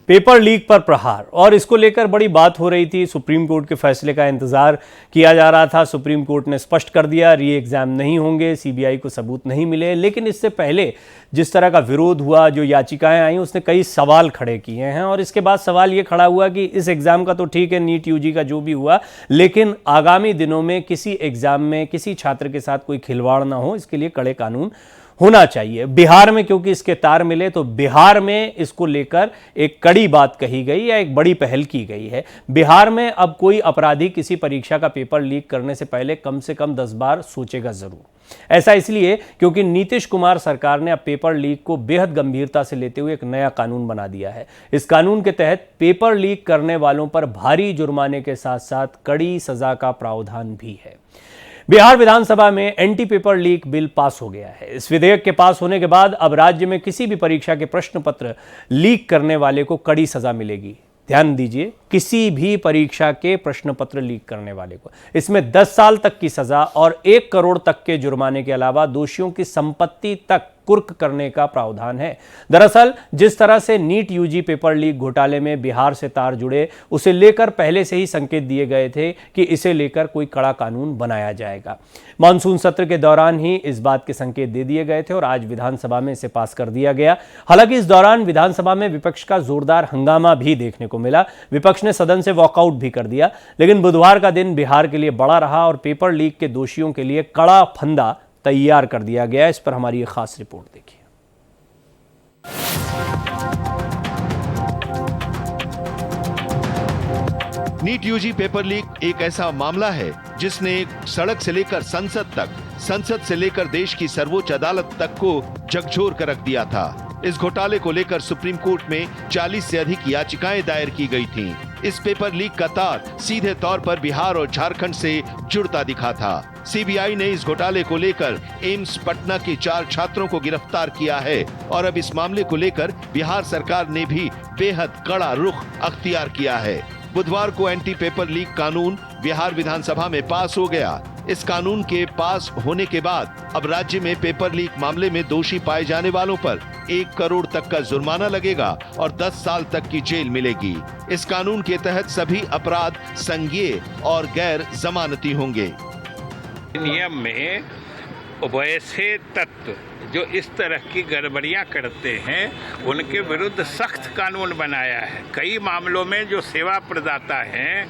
Paper leak पर प्रहार और इसको लेकर बड़ी बात हो रही थी। सुप्रीम कोर्ट के फैसले का इंतजार किया जा रहा था। सुप्रीम कोर्ट ने स्पष्ट कर दिया री एग्जाम नहीं होंगे, सीबीआई को सबूत नहीं मिले। लेकिन इससे पहले जिस तरह का विरोध हुआ, जो याचिकाएं आई, उसने कई सवाल खड़े किए हैं। और इसके बाद सवाल ये खड़ा हुआ कि इस एग्जाम का तो ठीक है, नीट यूजी का जो भी हुआ, लेकिन आगामी दिनों में किसी एग्जाम में किसी छात्र के साथ कोई खिलवाड़ ना हो, इसके लिए कड़े कानून होना चाहिए। बिहार में क्योंकि इसके तार मिले, तो बिहार में इसको लेकर एक कड़ी बात कही गई या एक बड़ी पहल की गई है। बिहार में अब कोई अपराधी किसी परीक्षा का पेपर लीक करने से पहले कम से कम 10 बार सोचेगा जरूर। ऐसा इसलिए क्योंकि नीतीश कुमार सरकार ने अब पेपर लीक को बेहद गंभीरता से लेते हुए एक नया कानून बना दिया है। इस कानून के तहत पेपर लीक करने वालों पर भारी जुर्माने के साथ साथ कड़ी सजा का प्रावधान भी है। बिहार विधानसभा में anti paper leak bill pass हो गया है। इस विधेयक के पास होने के बाद अब राज्य में किसी भी परीक्षा के प्रश्न पत्र लीक करने वाले को कड़ी सजा मिलेगी। ध्यान दीजिए, किसी भी परीक्षा के प्रश्न पत्र लीक करने वाले को इसमें 10 साल तक की सजा और 1 करोड़ तक के जुर्माने के अलावा दोषियों की संपत्ति तक कुर्क करने का प्रावधान है। दरअसल जिस तरह से नीट यूजी पेपर लीक घोटाले में बिहार से तार जुड़े, उसे लेकर पहले से ही संकेत दिए गए थे कि इसे लेकर कोई कड़ा कानून बनाया जाएगा। मानसून सत्र के दौरान ही इस बात के संकेत दे दिए गए थे और आज विधानसभा में इसे पास कर दिया गया। हालांकि इस दौरान विधानसभा में विपक्ष का जोरदार हंगामा भी देखने को मिला। विपक्ष ने सदन से वॉकआउट भी कर दिया। लेकिन बुधवार का दिन बिहार के लिए बड़ा रहा और पेपर लीक के दोषियों के लिए कड़ा फंदा तैयार कर दिया गया। इस पर हमारी एक खास रिपोर्ट देखिए। नीट यूजी पेपर लीक एक ऐसा मामला है जिसने सड़क से लेकर संसद तक, संसद से लेकर देश की सर्वोच्च अदालत तक को झकझोर कर रख दिया था। इस घोटाले को लेकर सुप्रीम कोर्ट में 40 से अधिक याचिकाएं दायर की गई थीं। इस पेपर लीक का तार सीधे तौर पर बिहार और झारखंड से जुड़ता दिखा था। सीबीआई ने इस घोटाले को लेकर एम्स पटना के 4 छात्रों को गिरफ्तार किया है और अब इस मामले को लेकर बिहार सरकार ने भी बेहद कड़ा रुख अख्तियार किया है। बुधवार को एंटी पेपर लीक कानून बिहार विधानसभा में पास हो गया। इस कानून के पास होने के बाद अब राज्य में पेपर लीक मामले में दोषी पाए जाने वालों पर 1 करोड़ तक का जुर्माना लगेगा और 10 साल तक की जेल मिलेगी। इस कानून के तहत सभी अपराध संज्ञेय और गैर जमानती होंगे। नियम में वैसे तत्व जो इस तरह की गड़बड़ियां करते हैं उनके विरुद्ध सख्त कानून बनाया है। कई मामलों में जो सेवा प्रदाता हैं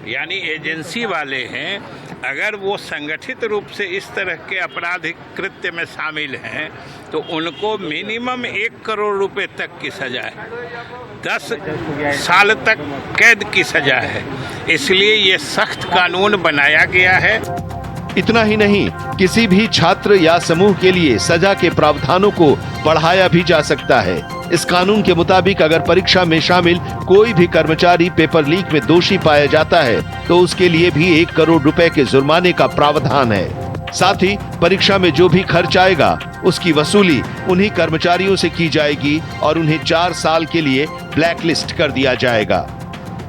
यानी एजेंसी वाले हैं, अगर वो संगठित रूप से इस तरह के आपराधिक कृत्य में शामिल हैं तो उनको मिनिमम 1 करोड़ रुपए तक की सजा है, 10 साल तक कैद की सजा है। इसलिए ये सख्त कानून बनाया गया है। इतना ही नहीं, किसी भी छात्र या समूह के लिए सजा के प्रावधानों को बढ़ाया भी जा सकता है। इस कानून के मुताबिक अगर परीक्षा में शामिल कोई भी कर्मचारी पेपर लीक में दोषी पाया जाता है तो उसके लिए भी 1 करोड़ रुपए के जुर्माने का प्रावधान है। साथ ही परीक्षा में जो भी खर्च आएगा उसकी वसूली उन्हीं कर्मचारियों से की जाएगी और उन्हें 4 साल के लिए ब्लैकलिस्ट कर दिया जाएगा।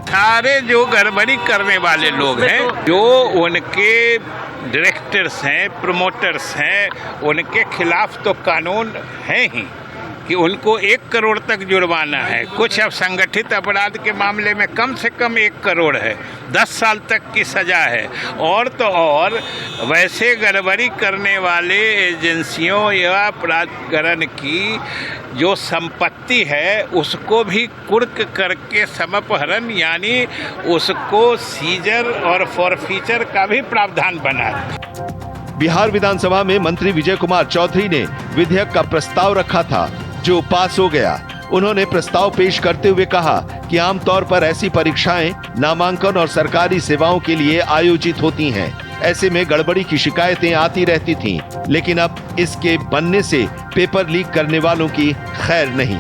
सारे जो गड़बड़ी करने वाले लोग हैं, जो उनके डायरेक्टर्स हैं, प्रमोटर्स हैं, उनके खिलाफ तो कानून है ही कि उनको 1 करोड़ तक जुर्माना है। कुछ अब संगठित अपराध के मामले में कम से कम 1 करोड़ है, 10 साल तक की सजा है। और तो और वैसे गड़बड़ी करने वाले एजेंसियों या प्राधिकरण की जो संपत्ति है उसको भी कुर्क करके समापहरण यानी उसको सीजर और फॉरफीचर का भी प्रावधान बना है। बिहार विधानसभा में मंत्री विजय कुमार चौधरी ने विधेयक का प्रस्ताव रखा था जो पास हो गया। उन्होंने प्रस्ताव पेश करते हुए कहा कि आमतौर पर ऐसी परीक्षाएं नामांकन और सरकारी सेवाओं के लिए आयोजित होती हैं। ऐसे में गड़बड़ी की शिकायतें आती रहती थीं, लेकिन अब इसके बनने से पेपर लीक करने वालों की खैर नहीं।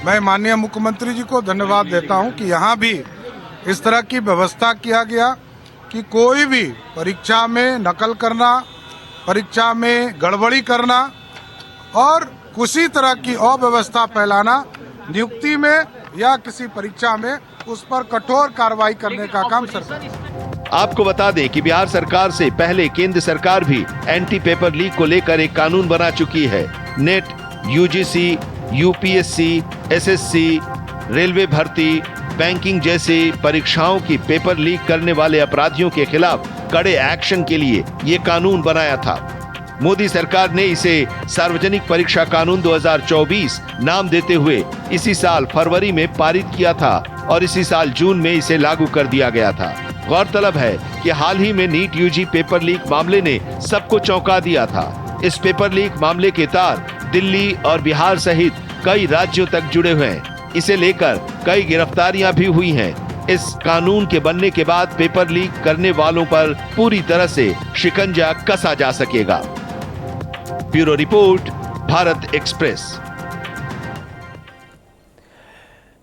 मैं माननीय मुख्यमंत्री जी को धन्यवाद देता हूं कि यहाँ भी इस तरह की व्यवस्था किया गया कि कोई भी परीक्षा में नकल करना, परीक्षा में गड़बड़ी करना और किसी तरह की अव्यवस्था फैलाना, नियुक्ति में या किसी परीक्षा में उस पर कठोर कार्रवाई करने का काम सरकार। आपको बता दें कि बिहार सरकार से पहले केंद्र सरकार भी एंटी पेपर लीक को लेकर एक कानून बना चुकी है। Net, UGC, UPSC, SSC, railway भर्ती, बैंकिंग जैसे परीक्षाओं की पेपर लीक करने वाले अपराधियों के खिलाफ कड़े एक्शन के लिए ये कानून बनाया था। मोदी सरकार ने इसे सार्वजनिक परीक्षा कानून 2024 नाम देते हुए इसी साल फरवरी में पारित किया था और इसी साल जून में इसे लागू कर दिया गया था। गौरतलब है कि हाल ही में नीट यूजी पेपर लीक मामले ने सबको चौंका दिया था। इस पेपर लीक मामले के तार दिल्ली और बिहार सहित कई राज्यों तक जुड़े हुए हैं। इसे लेकर कई गिरफ्तारियां भी हुई हैं। इस कानून के बनने के बाद पेपर लीक करने वालों पर पूरी तरह से शिकंजा कसा जा सकेगा। Bureau report, Bharat express.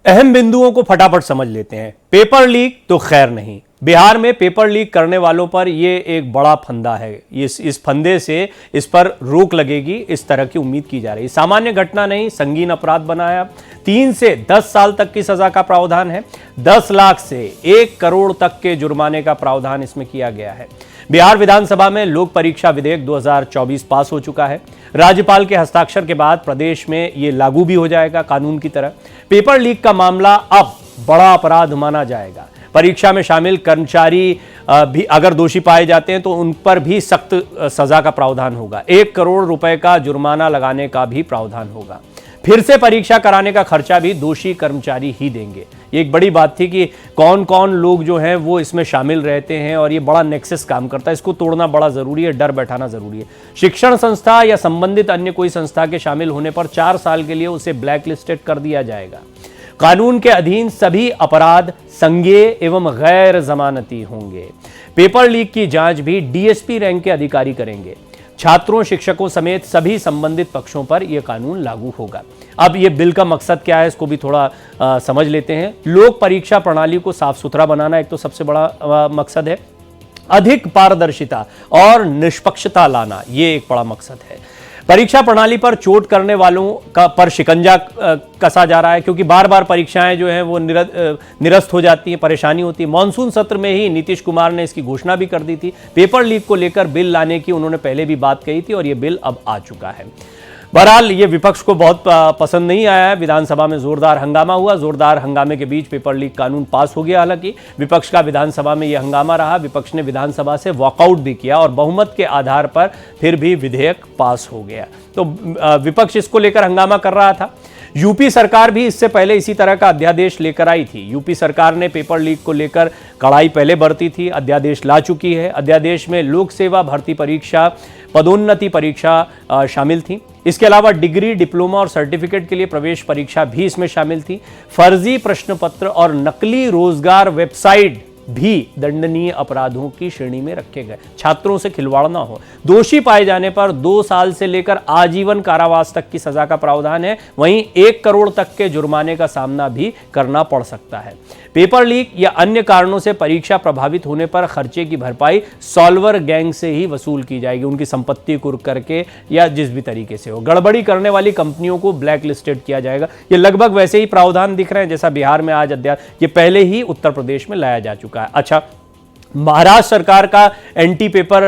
अहम बिंदुओं को फटाफट समझ लेते हैं। पेपर लीक तो खैर नहीं, बिहार में पेपर लीक करने वालों पर यह एक बड़ा फंदा है। इस फंदे से इस पर रोक लगेगी, इस तरह की उम्मीद की जा रही है। सामान्य घटना नहीं, संगीन अपराध बनाया। 3 से 10 साल तक की सजा का प्रावधान है। 10 लाख से 1 करोड़ तक के जुर्माने का प्रावधान इसमें किया गया है। बिहार विधानसभा में लोक परीक्षा विधेयक 2024 पास हो चुका है। राज्यपाल के हस्ताक्षर के बाद प्रदेश में यह लागू भी हो जाएगा कानून की तरह। पेपर लीक का मामला अब बड़ा अपराध माना जाएगा। परीक्षा में शामिल कर्मचारी भी अगर दोषी पाए जाते हैं तो उन पर भी सख्त सजा का प्रावधान होगा। 1 करोड़ रुपए का जुर्माना लगाने का भी प्रावधान होगा। फिर से परीक्षा कराने का खर्चा भी दोषी कर्मचारी ही देंगे। ये एक बड़ी बात थी कि कौन कौन लोग जो हैं वो इसमें शामिल रहते हैं और ये बड़ा नेक्सस काम करता है। इसको तोड़ना बड़ा जरूरी है, डर बैठाना जरूरी है। शिक्षण संस्था या संबंधित अन्य कोई संस्था के शामिल होने पर 4 साल के लिए उसे ब्लैक लिस्टेड कर दिया जाएगा। कानून के अधीन सभी अपराध संज्ञेय एवं गैर जमानती होंगे। पेपर लीक की जांच भी डीएसपी रैंक के अधिकारी करेंगे। छात्रों, शिक्षकों समेत सभी संबंधित पक्षों पर यह कानून लागू होगा। अब यह बिल का मकसद क्या है, इसको भी थोड़ा समझ लेते हैं। लोक परीक्षा प्रणाली को साफ सुथरा बनाना एक तो सबसे बड़ा मकसद है। अधिक पारदर्शिता और निष्पक्षता लाना, यह एक बड़ा मकसद है। परीक्षा प्रणाली पर चोट करने वालों का पर शिकंजा कसा जा रहा है, क्योंकि बार बार परीक्षाएं जो हैं वो निरस्त हो जाती हैं, परेशानी होती है। मानसून सत्र में ही नीतीश कुमार ने इसकी घोषणा भी कर दी थी। पेपर लीक को लेकर बिल लाने की उन्होंने पहले भी बात कही थी और ये बिल अब आ चुका है। बहरहाल ये विपक्ष को बहुत पसंद नहीं आया है। विधानसभा में जोरदार हंगामा हुआ। जोरदार हंगामे के बीच पेपर लीक कानून पास हो गया। हालांकि विपक्ष का विधानसभा में यह हंगामा रहा। विपक्ष ने विधानसभा से वॉकआउट भी किया और बहुमत के आधार पर फिर भी विधेयक पास हो गया। तो विपक्ष इसको लेकर हंगामा कर रहा था। यूपी सरकार भी इससे पहले इसी तरह का अध्यादेश लेकर आई थी। यूपी सरकार ने पेपर लीक को लेकर कड़ाई पहले बरती थी, अध्यादेश ला चुकी है। अध्यादेश में लोक सेवा भर्ती परीक्षा, पदोन्नति परीक्षा शामिल थी। इसके अलावा डिग्री, डिप्लोमा और सर्टिफिकेट के लिए प्रवेश परीक्षा भी इसमें शामिल थी। फर्जी प्रश्न पत्र और नकली रोजगार वेबसाइट भी दंडनीय अपराधों की श्रेणी में रखे गए। छात्रों से खिलवाड़ ना हो। दोषी पाए जाने पर 2 साल से लेकर आजीवन कारावास तक की सजा का प्रावधान है। वहीं 1 करोड़ तक के जुर्माने का सामना भी करना पड़ सकता है। पेपर लीक या अन्य कारणों से परीक्षा प्रभावित होने पर खर्चे की भरपाई सॉल्वर गैंग से ही वसूल की जाएगी, उनकी संपत्ति कुर्क करके या जिस भी तरीके से हो। गड़बड़ी करने वाली कंपनियों को ब्लैक लिस्टेड किया जाएगा। ये लगभग वैसे ही प्रावधान दिख रहे हैं जैसा बिहार में आज ये पहले ही उत्तर प्रदेश में लाया जा चुका है। अच्छा, महाराष्ट्र सरकार का एंटी पेपर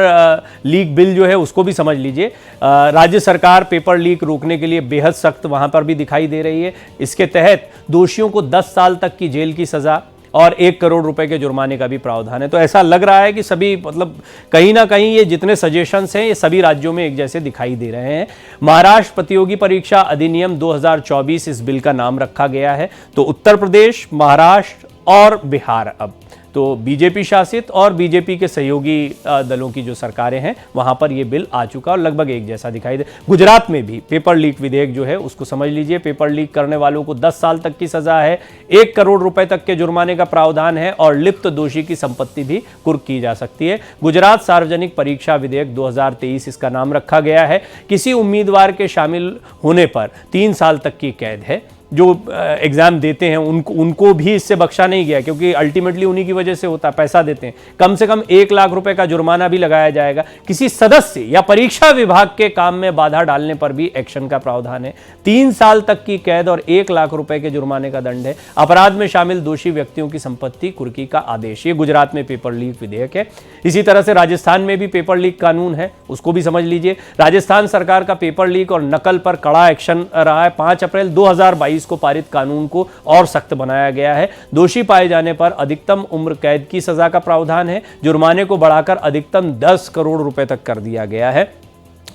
लीक बिल जो है उसको भी समझ लीजिए। राज्य सरकार पेपर लीक रोकने के लिए बेहद सख्त वहां पर भी दिखाई दे रही है। इसके तहत दोषियों को 10 साल तक की जेल की सजा और 1 करोड़ रुपए के जुर्माने का भी प्रावधान है। तो ऐसा लग रहा है कि सभी कहीं ना कहीं ये जितने सजेशंस हैं ये सभी राज्यों में एक जैसे दिखाई दे रहे हैं। महाराष्ट्र प्रतियोगी परीक्षा अधिनियम 2024 इस बिल का नाम रखा गया है। तो उत्तर प्रदेश, महाराष्ट्र और बिहार अब तो बीजेपी शासित और बीजेपी के सहयोगी दलों की जो सरकारें हैं वहां पर यह बिल आ चुका और लगभग एक जैसा दिखाई दे। गुजरात में भी पेपर लीक विधेयक जो है उसको समझ लीजिए। पेपर लीक करने वालों को 10 साल तक की सजा है, 1 करोड़ रुपए तक के जुर्माने का प्रावधान है और लिप्त दोषी की संपत्ति भी कुर्क की जा सकती है। गुजरात सार्वजनिक परीक्षा विधेयक 2023 इसका नाम रखा गया है। किसी उम्मीदवार के शामिल होने पर 3 साल तक की कैद है। जो एग्जाम देते हैं उनको भी इससे बख्शा नहीं गया, क्योंकि अल्टीमेटली उन्हीं की वजह से होता है, पैसा देते हैं। कम से कम 1 लाख रुपए का जुर्माना भी लगाया जाएगा। किसी सदस्य या परीक्षा विभाग के काम में बाधा डालने पर भी एक्शन का प्रावधान है। 3 साल तक की कैद और 1 लाख रुपए के जुर्माने का दंड है। अपराध में शामिल दोषी व्यक्तियों की संपत्ति कुर्की का आदेश। ये गुजरात में पेपर लीक विधेयक है। इसी तरह से राजस्थान में भी पेपर लीक कानून है, उसको भी समझ लीजिए। राजस्थान सरकार का पेपर लीक और नकल पर कड़ा एक्शन रहा है। 5 अप्रैल 2022 2022 को पारित कानून को और सख्त बनाया गया है। दोषी पाए जाने पर अधिकतम उम्र कैद की सजा का प्रावधान है। जुर्माने को बढ़ाकर अधिकतम 10 करोड़ रुपए तक कर दिया गया है।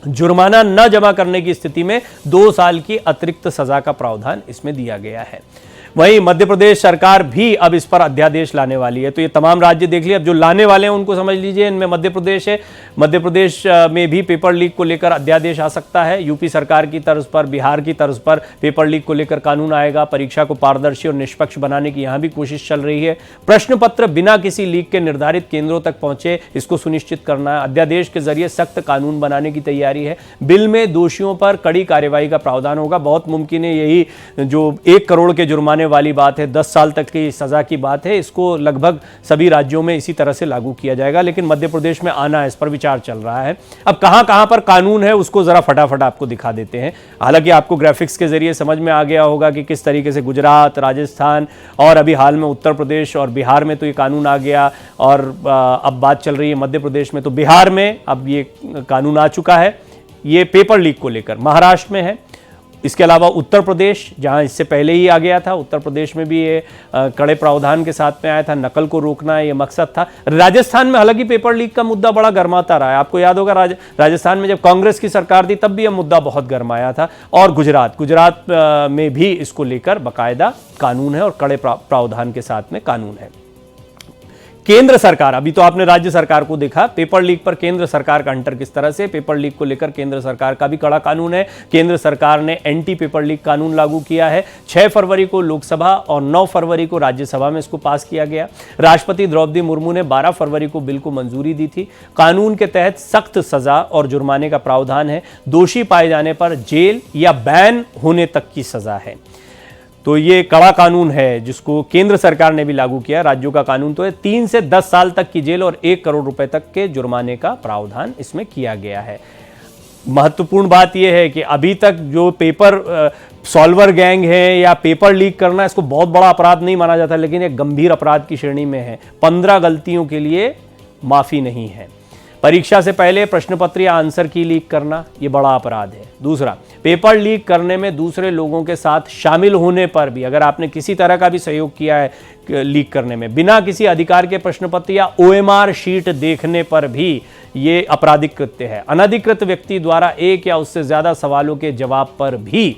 जुर्माना न जमा करने की स्थिति में 2 साल की अतिरिक्त सजा का प्रावधान इसमें दिया गया है। वहीं मध्य प्रदेश सरकार भी अब इस पर अध्यादेश लाने वाली है। तो ये तमाम राज्य देख लिए, अब जो लाने वाले हैं उनको समझ लीजिए। इनमें मध्य प्रदेश है। मध्य प्रदेश में भी पेपर लीक को लेकर अध्यादेश आ सकता है। यूपी सरकार की तर्ज पर, बिहार की तर्ज पर पेपर लीक को लेकर कानून आएगा। परीक्षा को पारदर्शी और निष्पक्ष बनाने की यहां भी कोशिश चल रही है। प्रश्न पत्र बिना किसी लीक के निर्धारित केंद्रों तक पहुंचे, इसको सुनिश्चित करना है। अध्यादेश के जरिए सख्त कानून बनाने की तैयारी है। बिल में दोषियों पर कड़ी कार्रवाई का प्रावधान होगा। बहुत मुमकिन है यही जो 1 करोड़ के जुर्माने वाली बात है, 10 साल तक की सजा की बात है, इसको लगभग सभी राज्यों में इसी तरह से लागू किया जाएगा। लेकिन मध्य प्रदेश में आना है, इस पर विचार चल रहा है। अब कहां कहां पर कानून है उसको जरा फटाफट आपको दिखा देते हैं। हालांकि आपको ग्राफिक्स के जरिए समझ में आ गया होगा कि किस तरीके से गुजरात, राजस्थान और अभी हाल में उत्तर प्रदेश और बिहार में तो ये कानून आ गया। और अब बात चल रही है मध्य प्रदेश में, तो बिहार में अब ये कानून आ चुका है, ये पेपर लीक को लेकर। महाराष्ट्र में है। इसके अलावा उत्तर प्रदेश, जहां इससे पहले ही आ गया था, उत्तर प्रदेश में भी ये कड़े प्रावधान के साथ में आया था। नकल को रोकना ये मकसद था। राजस्थान में हालांकि पेपर लीक का मुद्दा बड़ा गर्माता रहा है। आपको याद होगा राजस्थान में जब कांग्रेस की सरकार थी तब भी यह मुद्दा बहुत गर्माया था। और गुजरात में भी इसको लेकर बाकायदा कानून है और कड़े प्रावधान के साथ में कानून है। केंद्र सरकार, अभी तो आपने राज्य सरकार को देखा, पेपर लीक पर केंद्र सरकार का हंटर किस तरह से। पेपर लीक को लेकर केंद्र सरकार का भी कड़ा कानून है। केंद्र सरकार ने एंटी पेपर लीक कानून लागू किया है। 6 फरवरी को लोकसभा और 9 फरवरी को राज्यसभा में इसको पास किया गया। राष्ट्रपति द्रौपदी मुर्मू ने 12 फरवरी को बिल को मंजूरी दी थी। कानून के तहत सख्त सजा और जुर्माने का प्रावधान है। दोषी पाए जाने पर जेल या बैन होने तक की सजा है। तो ये कड़ा कानून है जिसको केंद्र सरकार ने भी लागू किया। राज्यों का कानून तो है। 3 से 10 साल तक की जेल और 1 करोड़ रुपए तक के जुर्माने का प्रावधान इसमें किया गया है। महत्वपूर्ण बात यह है कि अभी तक जो पेपर सॉल्वर गैंग है या पेपर लीक करना, इसको बहुत बड़ा अपराध नहीं माना जाता, लेकिन एक गंभीर अपराध की श्रेणी में है। 15 गलतियों के लिए माफी नहीं है। परीक्षा से पहले प्रश्न पत्र या आंसर की लीक करना, यह बड़ा अपराध है। दूसरा, पेपर लीक करने में दूसरे लोगों के साथ शामिल होने पर भी, अगर आपने किसी तरह का भी सहयोग किया है लीक करने में, बिना किसी अधिकार के प्रश्न पत्र या OMR शीट देखने पर भी ये आपराधिक कृत्य है। अनधिकृत व्यक्ति द्वारा 1 या उससे ज्यादा सवालों के जवाब पर भी।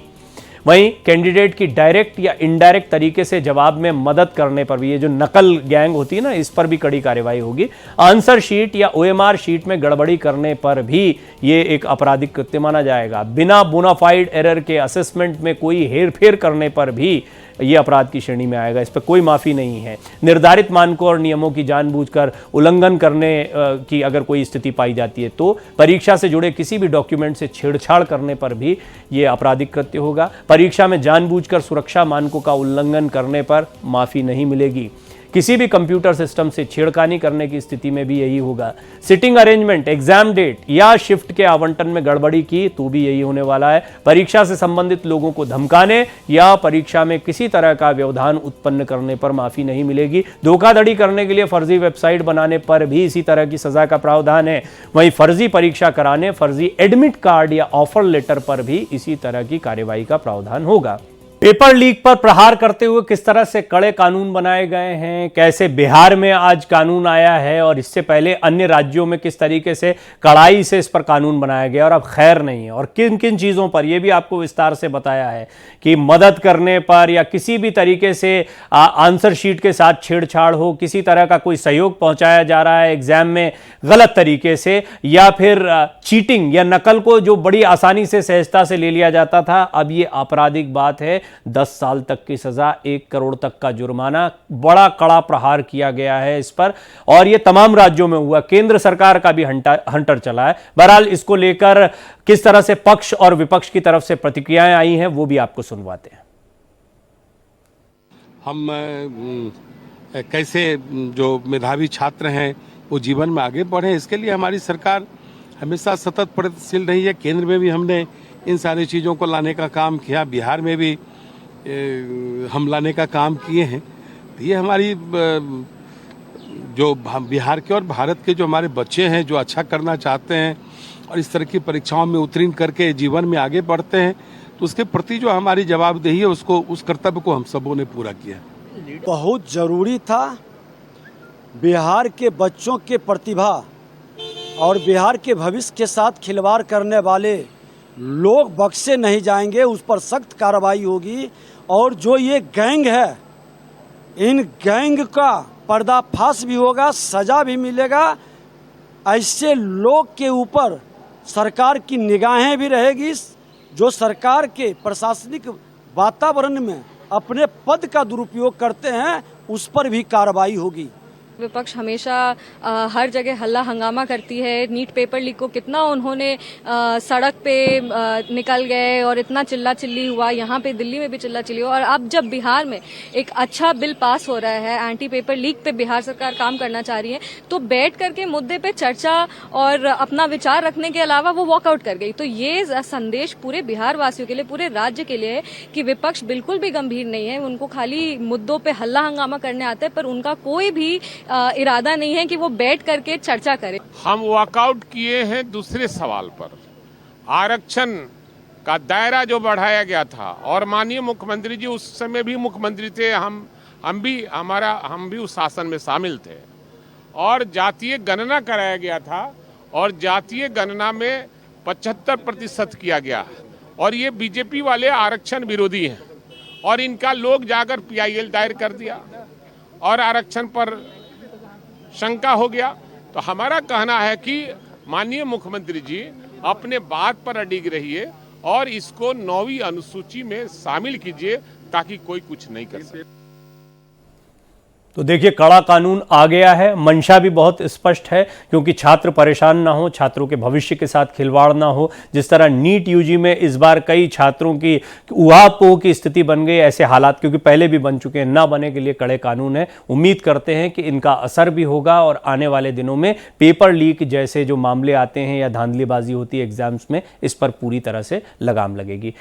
वहीं कैंडिडेट की डायरेक्ट या इनडायरेक्ट तरीके से जवाब में मदद करने पर भी, ये जो नकल गैंग होती है ना, इस पर भी कड़ी कार्रवाई होगी। आंसर शीट या OMR शीट में गड़बड़ी करने पर भी ये एक आपराधिक कृत्य माना जाएगा। बिना बोनाफाइड एरर के असेसमेंट में कोई हेरफेर करने पर भी ये अपराध की श्रेणी में आएगा। इस पर कोई माफी नहीं है। निर्धारित मानकों और नियमों की जानबूझकर उल्लंघन करने की अगर कोई स्थिति पाई जाती है तो परीक्षा से जुड़े किसी भी डॉक्यूमेंट से छेड़छाड़ करने पर भी ये आपराधिक कृत्य होगा। परीक्षा में जानबूझकर सुरक्षा मानकों का उल्लंघन करने पर माफी नहीं मिलेगी। किसी भी कंप्यूटर सिस्टम से छेड़खानी करने की स्थिति में भी यही होगा। सिटिंग अरेंजमेंट, एग्जाम डेट या शिफ्ट के आवंटन में गड़बड़ी की तो भी यही होने वाला है। परीक्षा से संबंधित लोगों को धमकाने या परीक्षा में किसी तरह का व्यवधान उत्पन्न करने पर माफी नहीं मिलेगी। धोखाधड़ी करने के लिए फर्जी वेबसाइट बनाने पर भी इसी तरह की सजा का प्रावधान है। वहीं फर्जी परीक्षा कराने, फर्जी एडमिट कार्ड या ऑफर लेटर पर भी इसी तरह की कार्यवाही का प्रावधान होगा। पेपर लीक पर प्रहार करते हुए किस तरह से कड़े कानून बनाए गए हैं, कैसे बिहार में आज कानून आया है और इससे पहले अन्य राज्यों में किस तरीके से कड़ाई से इस पर कानून बनाया गया और अब खैर नहीं है, और किन किन चीज़ों पर, यह भी आपको विस्तार से बताया है कि मदद करने पर या किसी भी तरीके से आंसर शीट के साथ छेड़छाड़ हो, किसी तरह का कोई सहयोग पहुंचाया जा रहा है एग्जाम में गलत तरीके से, या फिर चीटिंग या नकल को जो बड़ी आसानी से सहजता से ले लिया जाता था, अब ये आपराधिक बात है। 10 साल तक की सजा, 1 करोड़ तक का जुर्माना, बड़ा कड़ा प्रहार किया गया है इस पर, और यह तमाम राज्यों में हुआ। केंद्र सरकार का भी हंटर चला है। बहरहाल इसको लेकर किस तरह से पक्ष और विपक्ष की तरफ से प्रतिक्रियाएं आई हैं वो भी आपको सुनवाते हैं। हम कैसे जो मेधावी छात्र हैं वो जीवन में आगे बढ़े, इसके लिए हमारी सरकार हमेशा सतत प्रयत्नशील रही है। केंद्र में भी हमने इन सारी चीज़ों को लाने का काम किया, बिहार में भी हम लाने का काम किए हैं। ये हमारी जो बिहार के और भारत के जो हमारे बच्चे हैं जो अच्छा करना चाहते हैं और इस तरह की परीक्षाओं में उत्तीर्ण करके जीवन में आगे बढ़ते हैं, तो उसके प्रति जो हमारी जवाबदेही है उसको, उस कर्तव्य को हम सबों ने पूरा किया। बहुत ज़रूरी था। बिहार के बच्चों के प्रतिभा और बिहार के भविष्य के साथ खिलवाड़ करने वाले लोग बख्शे नहीं जाएंगे, उस पर सख्त कार्रवाई होगी। और जो ये गैंग है, इन गैंग का पर्दाफाश भी होगा, सज़ा भी मिलेगा। ऐसे लोग के ऊपर सरकार की निगाहें भी रहेगी। जो सरकार के प्रशासनिक वातावरण में अपने पद का दुरुपयोग करते हैं, उस पर भी कार्रवाई होगी। विपक्ष हमेशा हर जगह हल्ला हंगामा करती है। नीट पेपर लीक को कितना उन्होंने सड़क पे निकल गए और इतना चिल्ला चिल्ली हुआ, यहाँ पे दिल्ली में भी चिल्ला चिल्ली हुआ। और अब जब बिहार में एक अच्छा बिल पास हो रहा है, एंटी पेपर लीक पे बिहार सरकार काम करना चाह रही है, तो बैठ करके मुद्दे पे चर्चा और अपना विचार रखने के अलावा वो वॉकआउट कर गई। तो ये संदेश पूरे बिहार वासियों के लिए, पूरे राज्य के लिए है कि विपक्ष बिल्कुल भी गंभीर नहीं है। उनको खाली मुद्दों पे हल्ला हंगामा करने आता है, पर उनका कोई भी इरादा नहीं है कि वो बैठ करके चर्चा करें। हम वॉकआउट किए हैं दूसरे सवाल पर। आरक्षण का दायरा जो बढ़ाया गया था, और माननीय मुख्यमंत्री जी उस समय भी मुख्यमंत्री थे, हम भी उस शासन में शामिल थे, और जातीय गणना कराया गया था, और जातीय गणना में 75% किया गया। और ये बीजेपी वाले आरक्षण विरोधी हैं, और इनका लोग जाकर PIL दायर कर दिया और आरक्षण पर शंका हो गया। तो हमारा कहना है कि माननीय मुख्यमंत्री जी अपने बात पर अडिग रहिए और इसको 9वीं अनुसूची में शामिल कीजिए, ताकि कोई कुछ नहीं कर सके। तो देखिए, कड़ा कानून आ गया है। मंशा भी बहुत स्पष्ट है, क्योंकि छात्र परेशान ना हो, छात्रों के भविष्य के साथ खिलवाड़ ना हो। जिस तरह नीट यूजी में इस बार कई छात्रों की उहापोह की स्थिति बन गई, ऐसे हालात क्योंकि पहले भी बन चुके हैं, ना बने के लिए कड़े कानून है। उम्मीद करते हैं कि इनका असर भी होगा और आने वाले दिनों में पेपर लीक जैसे जो मामले आते हैं या धांधलीबाजी होती है एग्जाम्स में, इस पर पूरी तरह से लगाम लगेगी।